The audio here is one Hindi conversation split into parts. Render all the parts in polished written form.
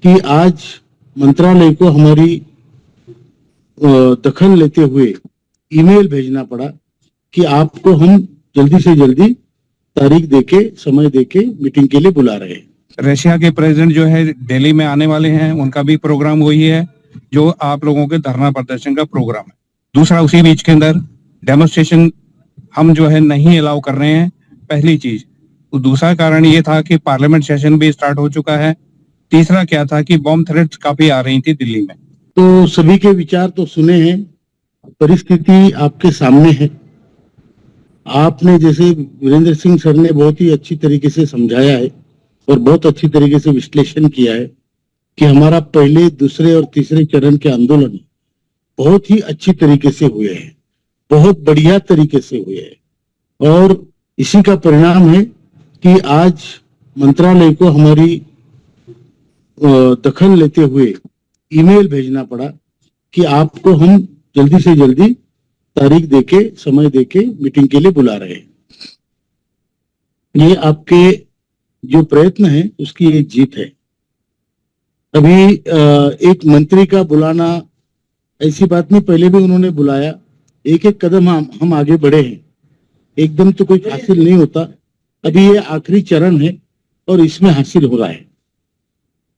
कि आज मंत्रालय को हमारी दखल लेते हुए ईमेल भेजना पड़ा कि आपको हम जल्दी से जल्दी तारीख देके समय देके मीटिंग के लिए बुला रहे हैं। रशिया के प्रेसिडेंट जो है दिल्ली में आने वाले हैं, उनका भी प्रोग्राम वही है जो आप लोगों के धरना प्रदर्शन का प्रोग्राम है। दूसरा, उसी बीच के अंदर डेमोन्स्ट्रेशन हम जो है नहीं अलाउ कर रहे हैं, पहली चीज। दूसरा कारण ये था कि पार्लियामेंट सेशन भी स्टार्ट हो चुका है। तीसरा क्या था कि बॉम्ब थ्रेट्स काफी आ रही थी दिल्ली में। तो सभी के विचार तो सुने हैं, परिस्थिति आपके सामने है। आपने जैसे वीरेंद्र सिंह सर ने बहुत ही अच्छी तरीके से समझाया है और बहुत अच्छी तरीके से विश्लेषण किया है कि हमारा पहले, दूसरे और तीसरे चरण के आंदोलन बहुत ही अच्छी तरीके से हुए हैं, बहुत बढ़िया तरीके से हुए हैं और इसी का परिणाम है कि आज मंत्रालय को हमारी दखल लेते हुए ईमेल भेजना पड़ा कि आपको हम जल्दी से जल्दी तारीख देके समय देके मीटिंग के लिए बुला रहे हैं। ये आपके जो प्रयत्न है उसकी एक जीत है। अभी एक मंत्री का बुलाना ऐसी बात नहीं, पहले भी उन्होंने बुलाया। एक एक कदम हम आगे बढ़े हैं, एकदम तो कुछ हासिल नहीं होता। अभी ये आखिरी चरण है और इसमें हासिल हो रहा है।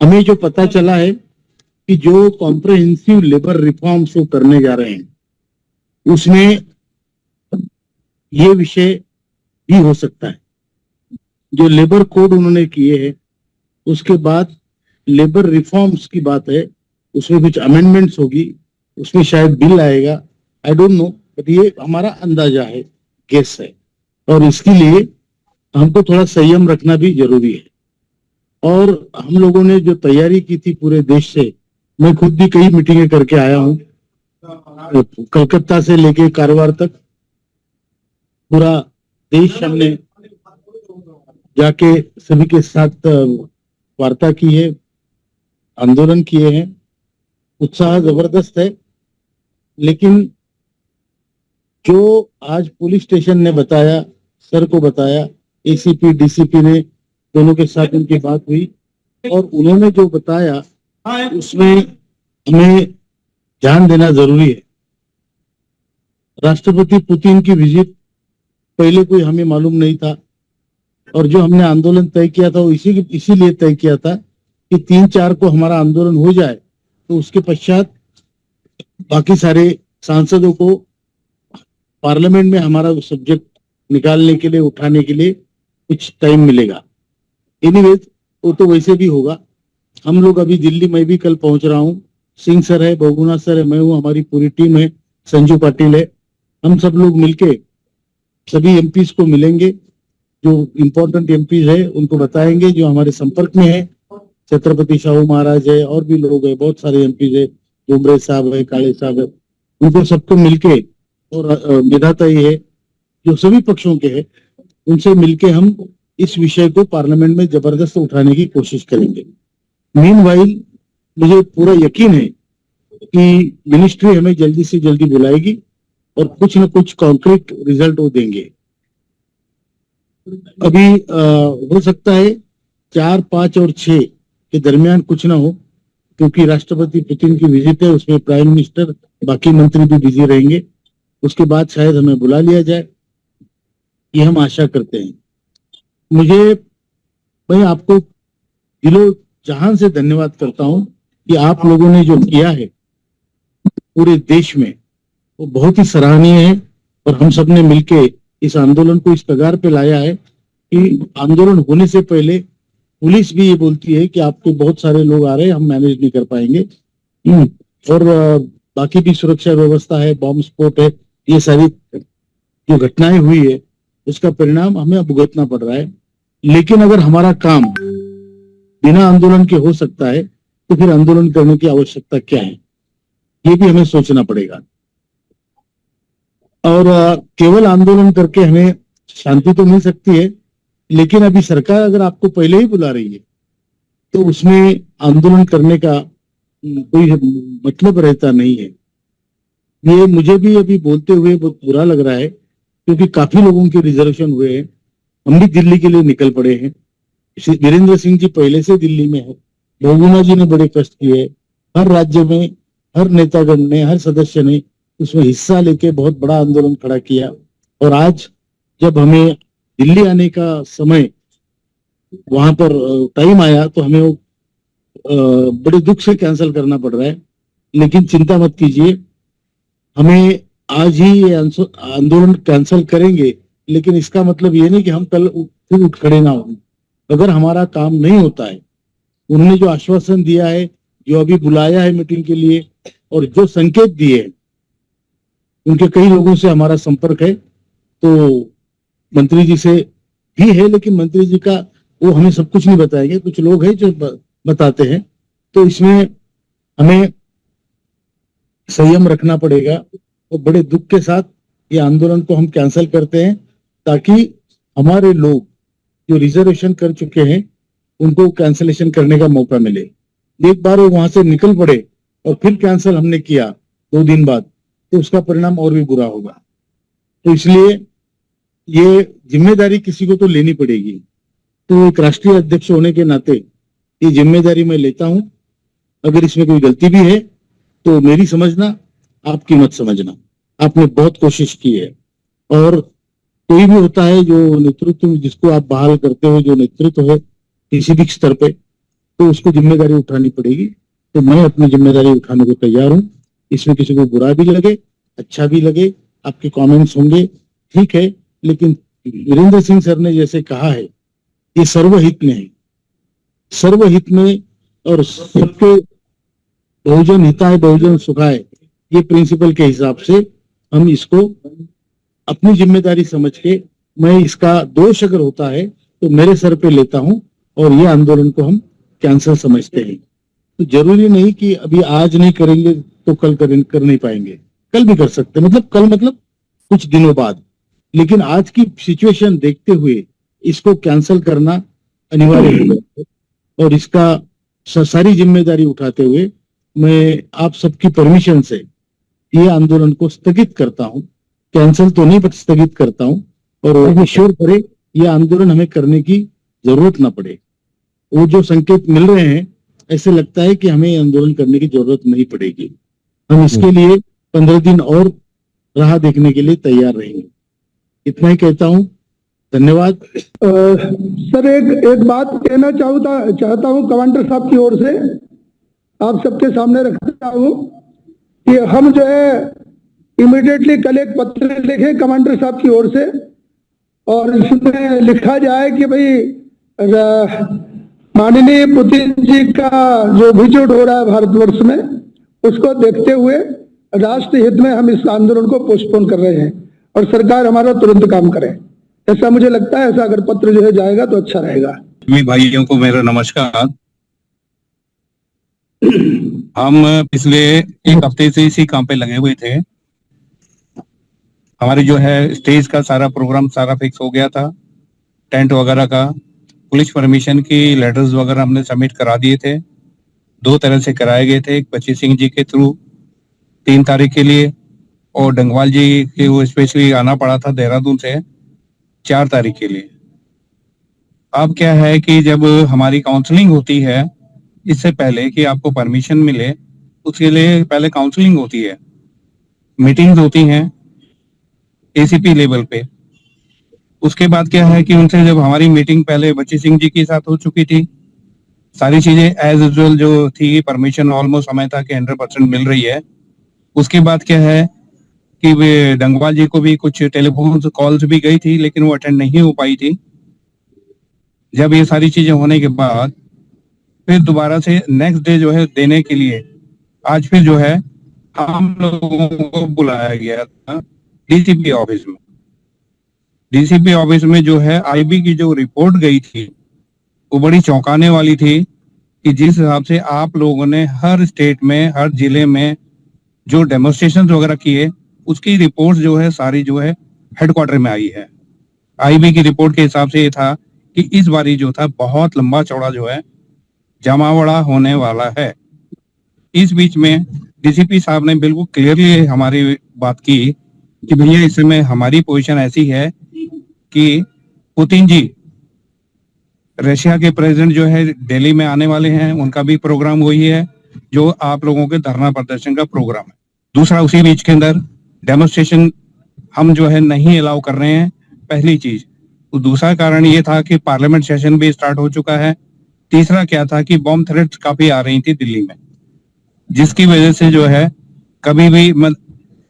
हमें जो पता चला है कि जो कॉम्प्रिहेंसिव लेबर रिफॉर्म्स वो करने जा रहे हैं उसमें ये विषय भी हो सकता है। जो लेबर कोड उन्होंने किए हैं उसके बाद लेबर रिफॉर्म्स की बात है, उसमें कुछ अमेंडमेंट्स होगी, उसमें शायद बिल आएगा, आई डोंट नो, बट ये हमारा अंदाजा है, गेस है। और इसके लिए हमको थोड़ा संयम रखना भी जरूरी है। और हम लोगों ने जो तैयारी की थी पूरे देश से, मैं खुद भी कई मीटिंगें करके आया हूं, कलकत्ता से लेके कारवार तक पूरा देश हमने जाके सभी के साथ वार्ता की है, आंदोलन किए हैं। उत्साह जबरदस्त है। लेकिन जो आज पुलिस स्टेशन ने बताया, सर को बताया, एसीपी डीसीपी ने दोनों के साथ उनकी बात हुई और उन्होंने जो बताया उसमें हमें ध्यान देना जरूरी है। राष्ट्रपति पुतिन की विजिट पहले कोई हमें मालूम नहीं था और जो हमने आंदोलन तय किया था वो इसीलिए तय किया था कि 3-4 को हमारा आंदोलन हो जाए तो उसके पश्चात बाकी सारे सांसदों को पार्लियामेंट में हमारा सब्जेक्ट निकालने के लिए, उठाने के लिए कुछ टाइम मिलेगा। एनीवेज वो तो वैसे भी होगा। हम लोग अभी दिल्ली में भी कल पहुंच रहा हूँ। सिंह सर है, बहुगुणा सर है, मैं हूँ, हमारी पूरी टीम है, संजू पाटिल है। हम सब लोग मिलके सभी एमपीज को मिलेंगे, जो इम्पोर्टेंट एमपीज है उनको बताएंगे, जो हमारे संपर्क में है, छत्रपति शाहू महाराज है और भी लोग है, बहुत सारे एमपीज है, डोमरे साहब है, काले साहब है, उनको सबको मिलके और विधाता ही है जो सभी पक्षों के है, उनसे मिलके हम इस विषय को पार्लियामेंट में जबरदस्त उठाने की कोशिश करेंगे। मीनवाइल मुझे पूरा यकीन है कि मिनिस्ट्री हमें जल्दी से जल्दी बुलाएगी और कुछ न कुछ कॉन्क्रीट रिजल्ट वो देंगे। अभी हो सकता है 4, 5 और 6 के दरमियान कुछ ना हो, क्योंकि राष्ट्रपति पुतिन की विजिट है, उसमें प्राइम मिनिस्टर, बाकी मंत्री भी बिजी रहेंगे। उसके बाद शायद हमें बुला लिया जाए, ये हम आशा करते हैं। मैं आपको दिलो जहान से धन्यवाद करता हूं कि आप लोगों ने जो किया है पूरे देश में वो बहुत ही सराहनीय है और हम सब ने मिलके इस आंदोलन को इस कगार पे लाया है कि आंदोलन होने से पहले पुलिस भी ये बोलती है कि आपके बहुत सारे लोग आ रहे हैं, हम मैनेज नहीं कर पाएंगे। और बाकी भी सुरक्षा व्यवस्था है, बॉम्ब स्फोट है, ये सारी जो घटनाएं हुई है उसका परिणाम हमें भुगतना पड़ रहा है। लेकिन अगर हमारा काम बिना आंदोलन के हो सकता है तो फिर आंदोलन करने की आवश्यकता क्या है, ये भी हमें सोचना पड़ेगा। और केवल आंदोलन करके हमें शांति तो मिल सकती है, लेकिन अभी सरकार अगर आपको पहले ही बुला रही है तो उसमें आंदोलन करने का कोई मतलब रहता नहीं है। ये मुझे भी अभी बोलते हुए बहुत बुरा लग रहा है, क्योंकि काफी लोगों के रिजर्वेशन हुए हैं। हम भी दिल्ली के लिए निकल पड़े हैं। वीरेंद्र सिंह जी पहले से दिल्ली में है, बहुगुणा जी ने बड़े कष्ट किए। हर राज्य में हर नेतागण ने, हर सदस्य ने उसमें हिस्सा लेके बहुत बड़ा आंदोलन खड़ा किया। और आज जब हमें दिल्ली आने का समय वहां पर टाइम आया तो हमें वो बड़े दुख से कैंसिल करना पड़ रहा है। लेकिन चिंता मत कीजिए, हमें आज ही ये आंदोलन कैंसिल करेंगे, लेकिन इसका मतलब ये नहीं कि हम कल फिर उठ खड़े ना हों। अगर हमारा काम नहीं होता है, उन्होंने जो आश्वासन दिया है, जो अभी बुलाया है मीटिंग के लिए और जो संकेत दिए हैं, उनके कई लोगों से हमारा संपर्क है। तो मंत्री जी से भी है, लेकिन मंत्री जी का वो हमें सब कुछ नहीं बताएंगे, कुछ लोग हैं जो बताते हैं। तो इसमें हमें संयम रखना पड़ेगा और बड़े दुख के साथ ये आंदोलन को हम कैंसिल करते हैं, ताकि हमारे लोग जो रिजर्वेशन कर चुके हैं उनको कैंसिलेशन करने का मौका मिले। एक बार वो वहां से निकल पड़े और फिर कैंसिल हमने किया 2 दिन बाद, तो उसका परिणाम और भी बुरा होगा। तो इसलिए ये जिम्मेदारी किसी को तो लेनी पड़ेगी। तो एक राष्ट्रीय अध्यक्ष होने के नाते ये जिम्मेदारी मैं लेता हूं। अगर इसमें कोई गलती भी है तो मेरी समझना, आपकी मत समझना। आपने बहुत कोशिश की है, और कोई भी होता है जो नेतृत्व जिसको आप बहाल करते हो, जो नेतृत्व है किसी भी स्तर पे, तो उसको जिम्मेदारी उठानी पड़ेगी। तो मैं अपनी जिम्मेदारी उठाने को तैयार हूं। इसमें किसी को बुरा भी लगे, अच्छा भी लगे, आपके कमेंट्स होंगे, ठीक है। लेकिन वीरेंद्र सिंह सर ने जैसे कहा है, ये सर्वहित में है, सर्वहित में, और सबके बहुजन हिताय बहुजन सुखाय, ये प्रिंसिपल के हिसाब से हम इसको अपनी जिम्मेदारी समझ के, मैं इसका दोष अगर होता है तो मेरे सर पे लेता हूं, और ये आंदोलन को हम कैंसिल समझते हैं। तो जरूरी नहीं कि अभी आज नहीं करेंगे तो कल कर नहीं पाएंगे, कल भी कर सकते, मतलब कल मतलब कुछ दिनों बाद। लेकिन आज की सिचुएशन देखते हुए इसको कैंसिल करना अनिवार्य होगा, और इसका सारी जिम्मेदारी उठाते हुए मैं आप सबकी परमिशन से ये आंदोलन को स्थगित करता हूं। कैंसिल तो नहीं, पर स्थगित करता हूं, और श्योर करे ये आंदोलन हमें करने की जरूरत ना पड़े। वो जो संकेत मिल रहे हैं, ऐसे लगता है कि हमें आंदोलन करने की जरूरत नहीं पड़ेगी। हम इसके लिए 15 दिन और राह देखने के लिए तैयार रहेंगे। इतना ही कहता हूं, धन्यवाद। सर एक बात कहना चाहता हूं कमांडर साहब की ओर से, आप सबके सामने रखता हूं कि हम जो है इमीडिएटली कल एक पत्र लिखें कमांडर साहब की ओर से, और इसमें लिखा जाए कि भाई माननीय पुतिन जी का जो विजिट हो रहा है भारतवर्ष में, उसको देखते हुए राष्ट्र हित में हम इस आंदोलन को पोस्टपोन कर रहे हैं, और सरकार हमारा तुरंत काम करे। ऐसा मुझे लगता है, ऐसा अगर पत्र जो है जाएगा तो अच्छा रहेगा। सभी भाइयों को मेरा नमस्कार। हम पिछले 1 हफ्ते से इसी काम पे लगे हुए थे। हमारे जो है स्टेज का सारा प्रोग्राम सारा फिक्स हो गया था, टेंट वगैरह का, पुलिस परमिशन की लेटर्स वगैरह हमने सबमिट करा दिए थे। 2 तरह से कराए गए थे, एक बच्ची सिंह जी के थ्रू 3 तारीख के लिए, और डंगवाल जी के वो स्पेशली आना पड़ा था देहरादून से 4 तारीख के लिए। अब क्या है कि जब हमारी काउंसलिंग होती है, इससे पहले कि आपको परमिशन मिले, उसके लिए पहले काउंसलिंग होती है, मीटिंग्स होती हैं एसीपी लेवल पे। उसके बाद क्या है कि उनसे जब हमारी मीटिंग पहले बच्ची सिंह जी के साथ हो चुकी थी, सारी चीजें एज यूजुअल जो थी, परमिशन ऑलमोस्ट समय तक 100% मिल रही है। उसके बाद क्या है कि वे डंगवाल जी को भी कुछ टेलीफोन कॉल्स भी गई थी, लेकिन वो अटेंड नहीं हो पाई थी। जब ये सारी चीजें होने के बाद फिर दोबारा से नेक्स्ट डे जो है देने के लिए आज फिर जो है हम लोगों को बुलाया गया था डीसीपी ऑफिस में। डीसीपी ऑफिस में जो है आईबी की जो रिपोर्ट गई थी वो बड़ी चौंकाने वाली थी, कि जिस हिसाब से आप लोगों ने हर स्टेट में, हर जिले में जो डेमोन्स्ट्रेशन वगैरह किए, उसकी रिपोर्ट जो है सारी जो है हेडक्वार्टर में आई है। आईबी की रिपोर्ट के हिसाब से ये था कि इस बारी जो था बहुत लंबा चौड़ा जो है जमावड़ा होने वाला है। इस बीच में डीसीपी साहब ने बिल्कुल क्लियरली हमारी बात की कि भैया इसमें हमारी पोजीशन ऐसी है कि पुतिन जी रशिया के प्रेसिडेंट जो है दिल्ली में आने वाले हैं, उनका भी प्रोग्राम वही है जो आप लोगों के धरना प्रदर्शन का प्रोग्राम है। दूसरा, उसी बीच के अंदर डेमोन्स्ट्रेशन हम जो है नहीं अलाउ कर रहे हैं, पहली चीज। तो दूसरा कारण ये था कि पार्लियामेंट सेशन भी स्टार्ट हो चुका है। तीसरा क्या था कि बॉम्ब थ्रेट्स काफी आ रही थी दिल्ली में, जिसकी वजह से जो है कभी भी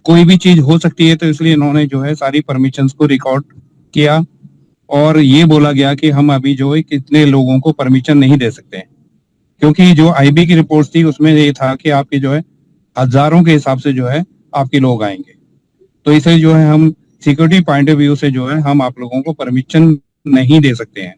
कोई भी चीज हो सकती है, तो इसलिए इन्होंने जो है सारी परमिशंस को रिकॉर्ड किया और ये बोला गया कि हम अभी जो है कितने लोगों को परमिशन नहीं दे सकते हैं, क्योंकि जो आईबी की रिपोर्ट थी उसमें ये था कि आपके जो है हजारों के हिसाब से जो है आपके लोग आएंगे। तो इसे जो है हम सिक्योरिटी पॉइंट ऑफ व्यू से जो है हम आप लोगों को परमिशन नहीं दे सकते हैं।